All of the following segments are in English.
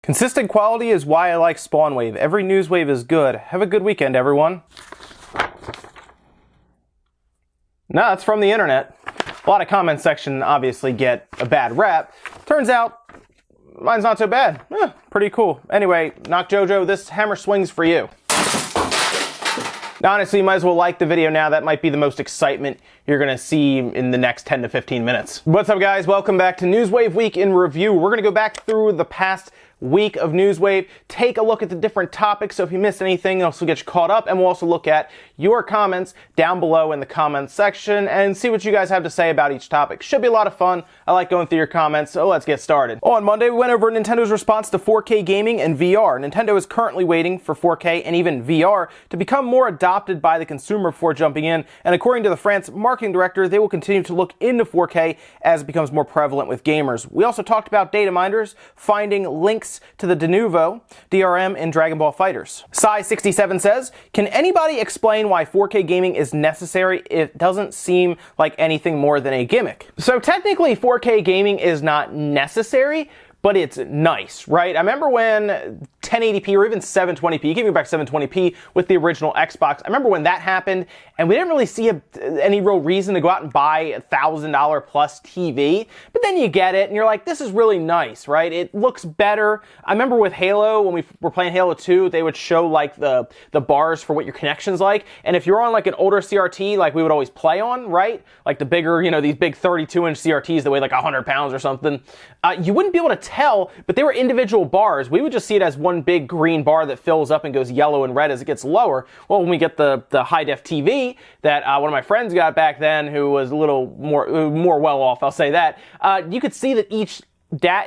Consistent quality is why I like SpawnWave. Every news wave is good. Have a good weekend, everyone. No, that's from the internet. A lot of comment section obviously get a bad rap. Turns out, mine's not so bad. Pretty cool. Anyway, Knock Jojo, this hammer swings for you. Honestly, you might as well like the video now. That might be the most excitement you're going to see in the next 10 to 15 minutes. What's up, guys? Welcome back to Newswave Week in Review. We're going to go back through the past week of Newswave, take a look at the different topics, so if you missed anything, also get you caught up, and we'll also look at your comments down below in the comments section and see what you guys have to say about each topic. Should be a lot of fun. I like going through your comments, so let's get started. On Monday, we went over Nintendo's response to 4K gaming and VR. Nintendo is currently waiting for 4K and even VR to become more adopted by the consumer before jumping in, and according to the France marketing director, they will continue to look into 4K as it becomes more prevalent with gamers. We also talked about data miners finding links to the de novo DRM in Dragon Ball FighterZ. Sai67 says, can anybody explain why 4K gaming is necessary? It doesn't seem like anything more than a gimmick. So technically 4K gaming is not necessary, but it's nice, right? I remember when 1080p or even 720p, you can go back to 720p with the original Xbox. I remember when that happened, and we didn't really see any real reason to go out and buy a $1,000 plus TV. But then you get it, and you're like, this is really nice, right? It looks better. I remember with Halo, when we were playing Halo 2, they would show like the bars for what your connection's like. And if you're on like an older CRT, like we would always play on, right? Like the bigger, these big 32-inch CRTs that weigh like 100 pounds or something, you wouldn't be able to tell, but they were individual bars. We would just see it as one big green bar that fills up and goes yellow and red as it gets lower. Well, when we get the high-def TV that one of my friends got back then, who was a little more well off, I'll say that, you could see that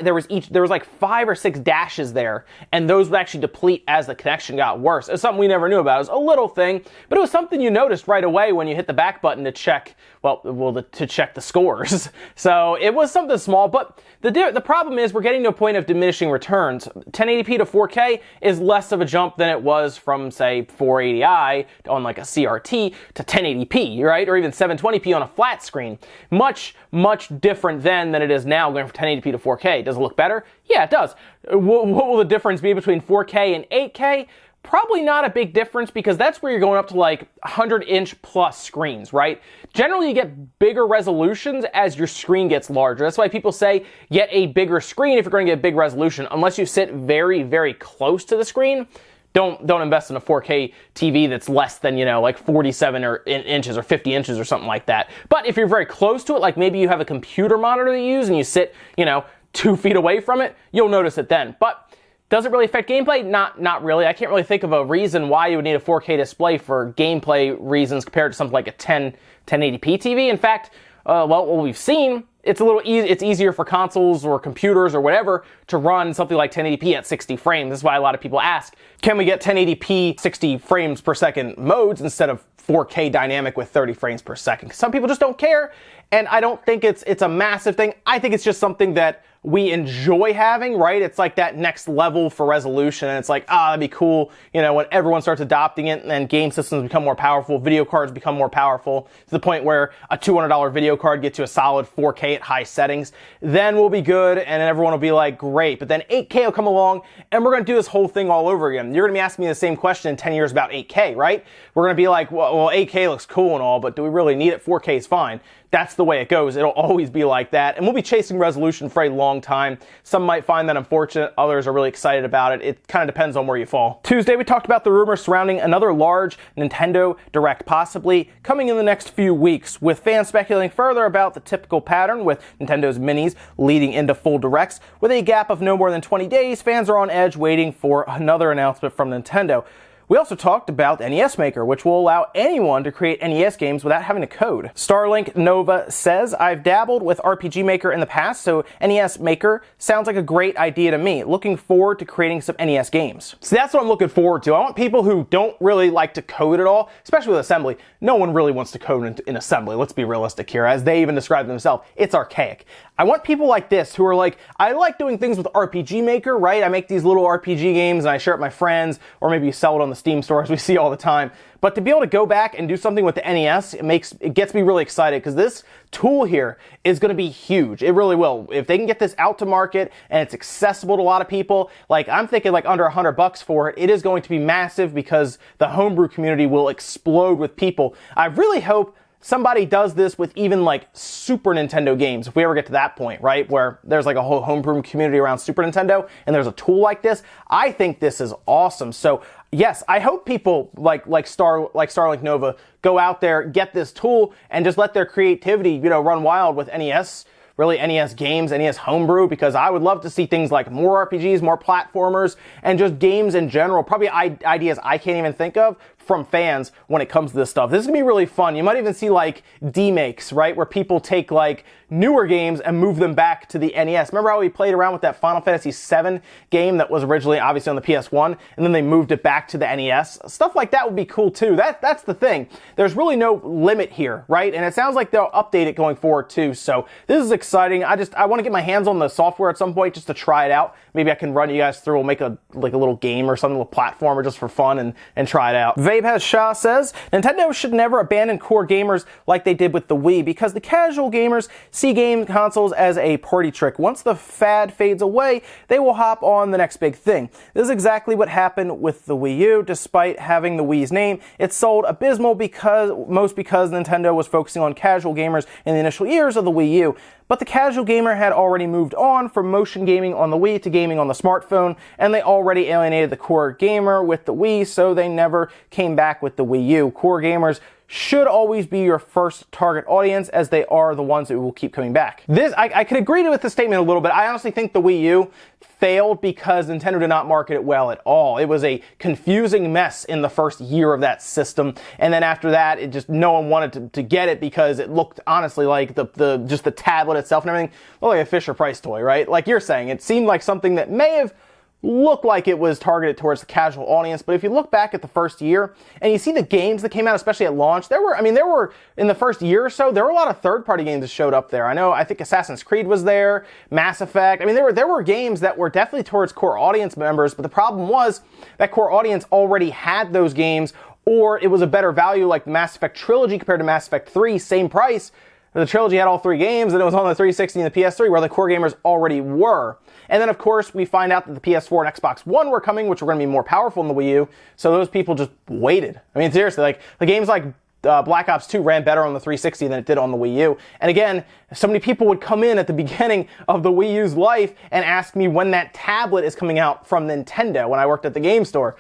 there was like 5 or 6 dashes there, and those would actually deplete as the connection got worse. It's something we never knew about. It was a little thing, but it was something you noticed right away when you hit the back button to check, to check the scores. So it was something small, but the problem is we're getting to a point of diminishing returns. 1080p to 4K is less of a jump than it was from, say, 480i on like a CRT to 1080p, right? Or even 720p on a flat screen. Much, much different then than it is now going from 1080p to 4K. Does it look better? Yeah, it does. What will the difference be between 4K and 8K? Probably not a big difference, because that's where you're going up to like 100-inch plus screens, right? Generally, you get bigger resolutions as your screen gets larger. That's why people say get a bigger screen if you're going to get big resolution. Unless you sit very, very close to the screen, don't invest in a 4K TV that's less than, like 47 inches or 50 inches or something like that. But if you're very close to it, like maybe you have a computer monitor that you use and you sit, 2 feet away from it, you'll notice it then. But does it really affect gameplay? Not really. I can't really think of a reason why you would need a 4K display for gameplay reasons compared to something like a 1080p TV. In fact, what we've seen, it's easier for consoles or computers or whatever to run something like 1080p at 60 frames. This is why a lot of people ask, can we get 1080p 60 frames per second modes instead of 4K dynamic with 30 frames per second? Some people just don't care, and I don't think it's a massive thing. I think it's just something that we enjoy having, right? It's like that next level for resolution, and it's like, that'd be cool, when everyone starts adopting it, and then game systems become more powerful, video cards become more powerful, to the point where a $200 video card gets you a solid 4K at high settings, then we'll be good, and then everyone will be like, great. But then 8K will come along, and we're gonna do this whole thing all over again. You're gonna be asking me the same question in 10 years about 8K, right? We're gonna be like, well, 8K looks cool and all, but do we really need it? 4K is fine. That's the way it goes. It'll always be like that. And we'll be chasing resolution for a long time. Some might find that unfortunate. Others are really excited about it. It kind of depends on where you fall. Tuesday, we talked about the rumors surrounding another large Nintendo Direct possibly coming in the next few weeks, with fans speculating further about the typical pattern with Nintendo's minis leading into full Directs. With a gap of no more than 20 days, fans are on edge waiting for another announcement from Nintendo. We also talked about NES Maker, which will allow anyone to create NES games without having to code. Starlink Nova says, I've dabbled with RPG Maker in the past, so NES Maker sounds like a great idea to me. Looking forward to creating some NES games. So that's what I'm looking forward to. I want people who don't really like to code at all, especially with assembly. No one really wants to code in assembly. Let's be realistic here. As they even describe themselves, it's archaic. I want people like this who are like, I like doing things with RPG Maker, right? I make these little RPG games and I share it with my friends, or maybe you sell it on the Steam store as we see all the time. But to be able to go back and do something with the NES, it gets me really excited because this tool here is going to be huge. It really will. If they can get this out to market and it's accessible to a lot of people, like I'm thinking like under $100 for it, it is going to be massive because the homebrew community will explode with people. I really hope somebody does this with even like Super Nintendo games, if we ever get to that point, right? Where there's like a whole homebrew community around Super Nintendo and there's a tool like this. I think this is awesome. So yes, I hope people like Starlink Nova go out there, get this tool, and just let their creativity, run wild with NES. Really NES games, NES homebrew, because I would love to see things like more RPGs, more platformers, and just games in general, probably ideas I can't even think of from fans when it comes to this stuff. This is gonna be really fun. You might even see like demakes, right? Where people take like newer games and move them back to the NES. Remember how we played around with that Final Fantasy VII game that was originally obviously on the PS1, and then they moved it back to the NES? Stuff like that would be cool too. That's the thing. There's really no limit here, right? And it sounds like they'll update it going forward too. So this is exciting. I want to get my hands on the software at some point just to try it out. Maybe I can run you guys through. We'll make a little game or something, a little platformer just for fun and try it out. Vabe has Shah says, Nintendo should never abandon core gamers like they did with the Wii, because the casual gamers see game consoles as a party trick. Once the fad fades away, they will hop on the next big thing. This is exactly what happened with the Wii U. Despite having the Wii's name, it sold abysmal because Nintendo was focusing on casual gamers in the initial years of the Wii U. But the casual gamer had already moved on from motion gaming on the Wii to gaming on the smartphone, and they already alienated the core gamer with the Wii, so they never came back with the Wii U. Core gamers should always be your first target audience, as they are the ones that will keep coming back. I could agree with the statement a little bit. I honestly think the Wii U failed because Nintendo did not market it well at all. It was a confusing mess in the first year of that system, and then after that, no one wanted to get it because it looked honestly like just the tablet itself and everything looked like a Fisher-Price toy, right? Like you're saying, it seemed like something that may have looked like it was targeted towards the casual audience, but if you look back at the first year and you see the games that came out, especially at launch, there were in the first year or so, there were a lot of third-party games that showed up there. I think Assassin's Creed was there, Mass Effect. There were games that were definitely towards core audience members, but the problem was that core audience already had those games, or it was a better value, like the Mass Effect trilogy compared to Mass Effect 3, same price. The trilogy had all three games, and it was on the 360 and the PS3, where the core gamers already were. And then, of course, we find out that the PS4 and Xbox One were coming, which were going to be more powerful than the Wii U, so those people just waited. Seriously, like, the games like Black Ops 2 ran better on the 360 than it did on the Wii U. And again, so many people would come in at the beginning of the Wii U's life and ask me when that tablet is coming out from Nintendo when I worked at the game store,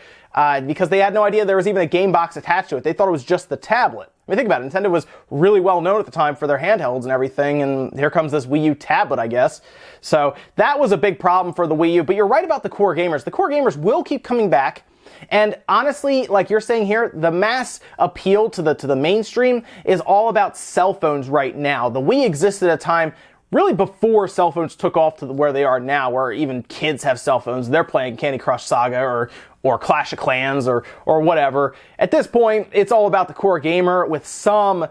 because they had no idea there was even a game box attached to it. They thought it was just the tablet. Think about it. Nintendo was really well known at the time for their handhelds and everything, and here comes this Wii U tablet, I guess. So that was a big problem for the Wii U, but you're right about the core gamers. The core gamers will keep coming back, and honestly, like you're saying here, the mass appeal to the mainstream is all about cell phones right now. The Wii existed at a time really before cell phones took off to where they are now, where even kids have cell phones. They're playing Candy Crush Saga or Clash of Clans or whatever. At this point, it's all about the core gamer with some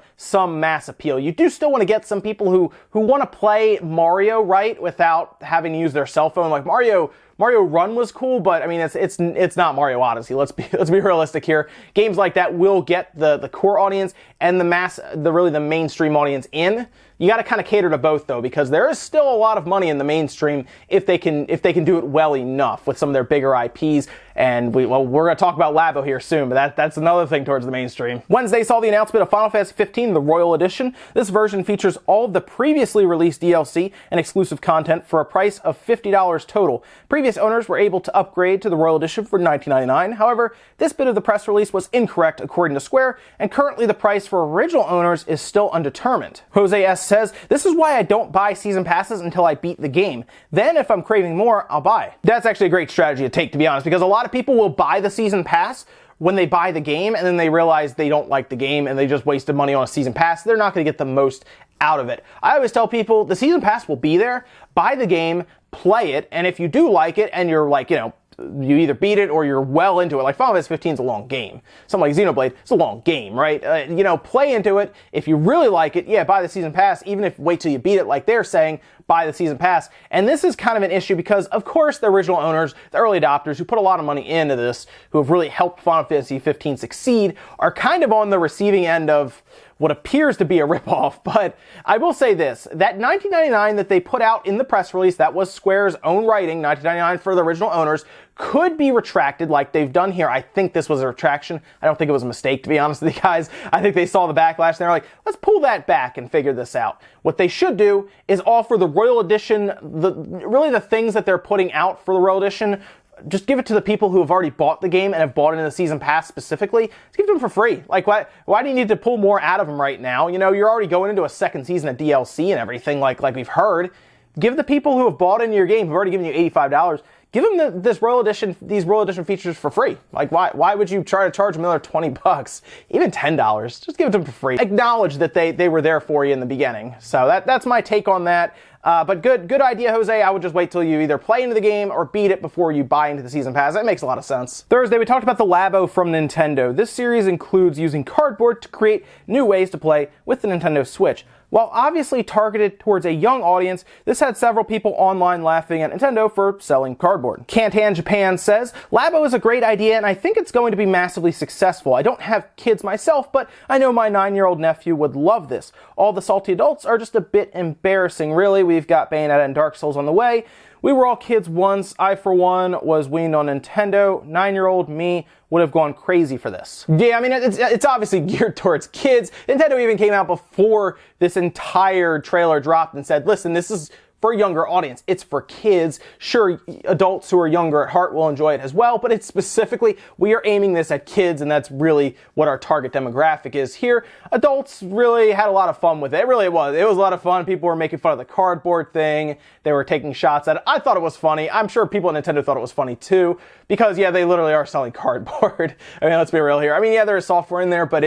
mass appeal. You do still want to get some people who want to play Mario, right, without having to use their cell phone. Like Mario Run was cool, but it's not Mario Odyssey. Let's be realistic here. Games like that will get the core audience and the mainstream audience in. You got to kind of cater to both, though, because there is still a lot of money in the mainstream if they can do it well enough with some of their bigger IPs. And we're going to talk about Labo here soon, but that's another thing towards the mainstream. Wednesday saw the announcement of Final Fantasy 15, the Royal Edition. This version features all of the previously released DLC and exclusive content for a price of $50 total. Previous owners were able to upgrade to the Royal Edition for $19.99. However, this bit of the press release was incorrect according to Square, and currently the price for original owners is still undetermined. Jose S. says, "This is why I don't buy season passes until I beat the game. Then, if I'm craving more, I'll buy." That's actually a great strategy to take, to be honest, because a lot of people will buy the season pass when they buy the game, and then they realize they don't like the game, and they just wasted money on a season pass. They're not going to get the most out of it. I always tell people, the season pass will be there. Buy the game, play it, and if you do like it, and you're like, you either beat it or you're well into it. Like Final Fantasy 15 is a long game. Something like Xenoblade, it's a long game, right? You know, play into it. If you really like it, yeah, buy the season pass. Even if wait till you beat it, like they're saying, buy the season pass. And this is kind of an issue because, of course, the original owners, the early adopters who put a lot of money into this, who have really helped Final Fantasy 15 succeed, are kind of on the receiving end of what appears to be a ripoff. But I will say this, that $19.99 that they put out in the press release, that was Square's own writing, $19.99 for the original owners, could be retracted like they've done here. I think this was a retraction. I don't think it was a mistake, to be honest with you guys. I think they saw the backlash and they're like, let's pull that back and figure this out. What they should do is offer the Royal Edition, really the things that they're putting out for the Royal Edition, just give it to the people who have already bought the game and have bought it in the season pass specifically. Just give it to them for free. Like, why do you need to pull more out of them right now? You know, you're already going into a second season of DLC and everything like we've heard. Give the people who have bought into your game, who've already given you $85, give them these Royal Edition features for free. Like, why would you try to charge them another $20? Even $10. Just give it to them for free. Acknowledge that they were there for you in the beginning. So that's my take on that. But good idea, Jose. I would just wait till you either play into the game or beat it before you buy into the season pass. That makes a lot of sense. Thursday, we talked about the Labo from Nintendo. This series includes using cardboard to create new ways to play with the Nintendo Switch. While obviously targeted towards a young audience, this had several people online laughing at Nintendo for selling cardboard. Kantan Japan says, Labo is a great idea and I think it's going to be massively successful. I don't have kids myself, but I know my 9-year-old nephew would love this. All the salty adults are just a bit embarrassing, really. We've got Bayonetta and Dark Souls on the way. We were all kids once. I, for one, was weaned on Nintendo. 9-year-old me would have gone crazy for this. Yeah, I mean, it's obviously geared towards kids. Nintendo even came out before this entire trailer dropped and said, listen, this is for a younger audience. It's for kids. Sure, adults who are younger at heart will enjoy it as well, but it's specifically, we are aiming this at kids, and that's really what our target demographic is here. Adults really had a lot of fun with it. It really was. It was a lot of fun. People were making fun of the cardboard thing. They were taking shots at it. I thought it was funny. I'm sure people at Nintendo thought it was funny too, because yeah, they literally are selling cardboard. I mean, let's be real here. I mean, yeah, there is software in there, but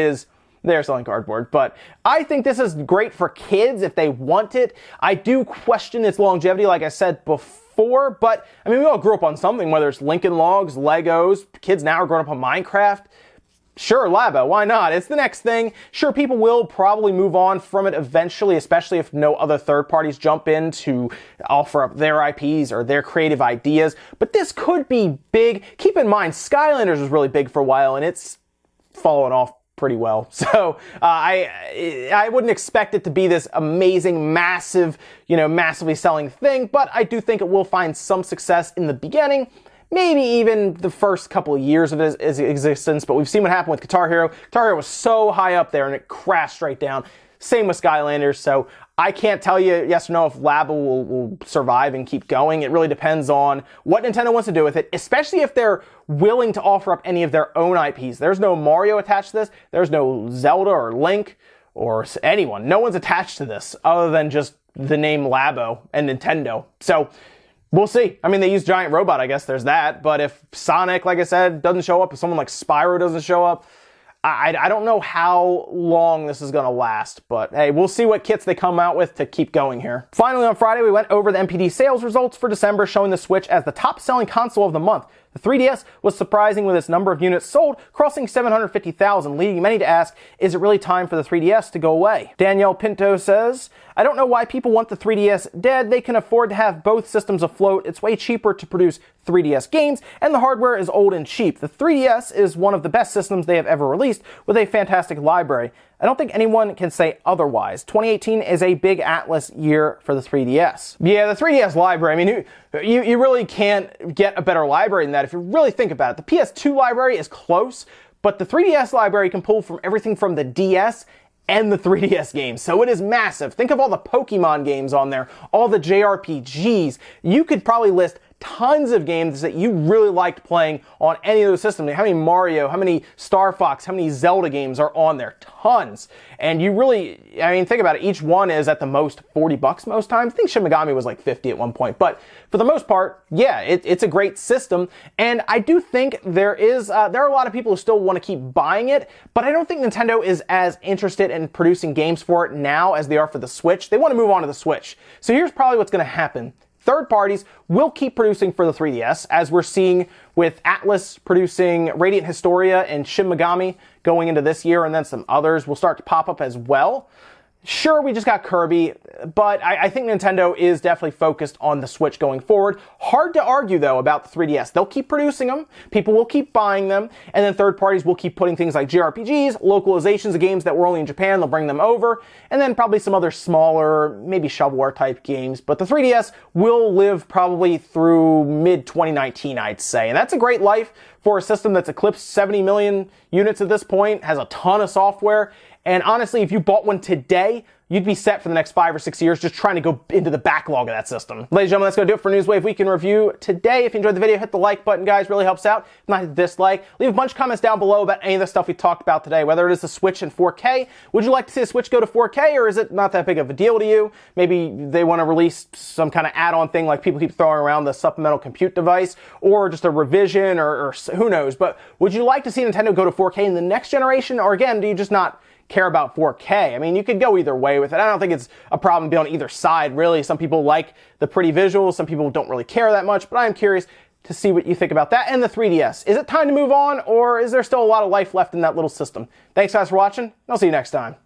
they're selling cardboard. But I think this is great for kids if they want it. I do question its longevity, like I said before, but I mean, we all grew up on something, whether it's Lincoln Logs, Legos, kids now are growing up on Minecraft. Sure, Labo, why not? It's the next thing. Sure, people will probably move on from it eventually, especially if no other third parties jump in to offer up their IPs or their creative ideas. But this could be big. Keep in mind, Skylanders was really big for a while, and it's fallen off pretty well. So I wouldn't expect it to be this amazing, massive, massively selling thing, but I do think it will find some success in the beginning, maybe even the first couple of years of its existence. But we've seen what happened with Guitar Hero. Guitar Hero was so high up there and it crashed right down. Same with Skylanders. So I can't tell you yes or no if Labo will survive and keep going. It really depends on what Nintendo wants to do with it, especially if they're willing to offer up any of their own IPs. There's no Mario attached to this. There's no Zelda or Link or anyone. No one's attached to this other than just the name Labo and Nintendo. So we'll see. I mean, they use Giant Robot, I guess there's that. But if Sonic, like I said, doesn't show up, if someone like Spyro doesn't show up, I don't know how long this is going to last, but hey, we'll see what kits they come out with to keep going here. Finally, on Friday, we went over the NPD sales results for December, showing the Switch as the top-selling console of the month. The 3DS was surprising with its number of units sold, crossing 750,000, leading many to ask, is it really time for the 3DS to go away? Danielle Pinto says, I don't know why people want the 3DS dead. They can afford to have both systems afloat. It's way cheaper to produce 3DS games, and the hardware is old and cheap. The 3DS is one of the best systems they have ever released, with a fantastic library. I don't think anyone can say otherwise. 2018 is a big Atlas year for the 3DS. Yeah, the 3DS library, I mean, you really can't get a better library than that if you really think about it. The PS2 library is close, but the 3DS library can pull from everything from the DS and the 3DS games, so it is massive. Think of all the Pokemon games on there, all the JRPGs. You could probably list tons of games that you really liked playing on any of those systems. How many Mario, how many Star Fox, how many Zelda games are on there? Tons. And you really, I mean, think about it. Each one is at the most $40 most times. I think Shin Megami was like 50 at one point. But for the most part, yeah, it's a great system. And I do think there are a lot of people who still want to keep buying it, but I don't think Nintendo is as interested in producing games for it now as they are for the Switch. They want to move on to the Switch. So here's probably what's going to happen. third parties will keep producing for the 3DS, as we're seeing with Atlas producing Radiant Historia and Shin Megami going into this year, and then some others will start to pop up as well. Sure, we just got Kirby, but I think Nintendo is definitely focused on the Switch going forward. Hard to argue, though, about the 3DS. They'll keep producing them, people will keep buying them, and then third parties will keep putting things like JRPGs, localizations of games that were only in Japan, they'll bring them over, and then probably some other smaller, maybe shovelware type games. But the 3DS will live probably through mid-2019, I'd say. And that's a great life for a system that's eclipsed 70 million units at this point, has a ton of software. And honestly, if you bought one today, you'd be set for the next 5 or 6 years just trying to go into the backlog of that system. Ladies and gentlemen, that's going to do it for Newswave Week in Review today. If you enjoyed the video, hit the like button, guys. Really helps out. If not, hit the dislike. Leave a bunch of comments down below about any of the stuff we talked about today, whether it is the Switch in 4K. Would you like to see the Switch go to 4K, or is it not that big of a deal to you? Maybe they want to release some kind of add-on thing like people keep throwing around the supplemental compute device, or just a revision, or who knows. But would you like to see Nintendo go to 4K in the next generation, or again, do you just not care about 4K? I mean, you could go either way with it. I don't think it's a problem to be on either side, really. Some people like the pretty visuals, some people don't really care that much, but I'm curious to see what you think about that and the 3DS. Is it time to move on, or is there still a lot of life left in that little system? Thanks guys for watching, and I'll see you next time.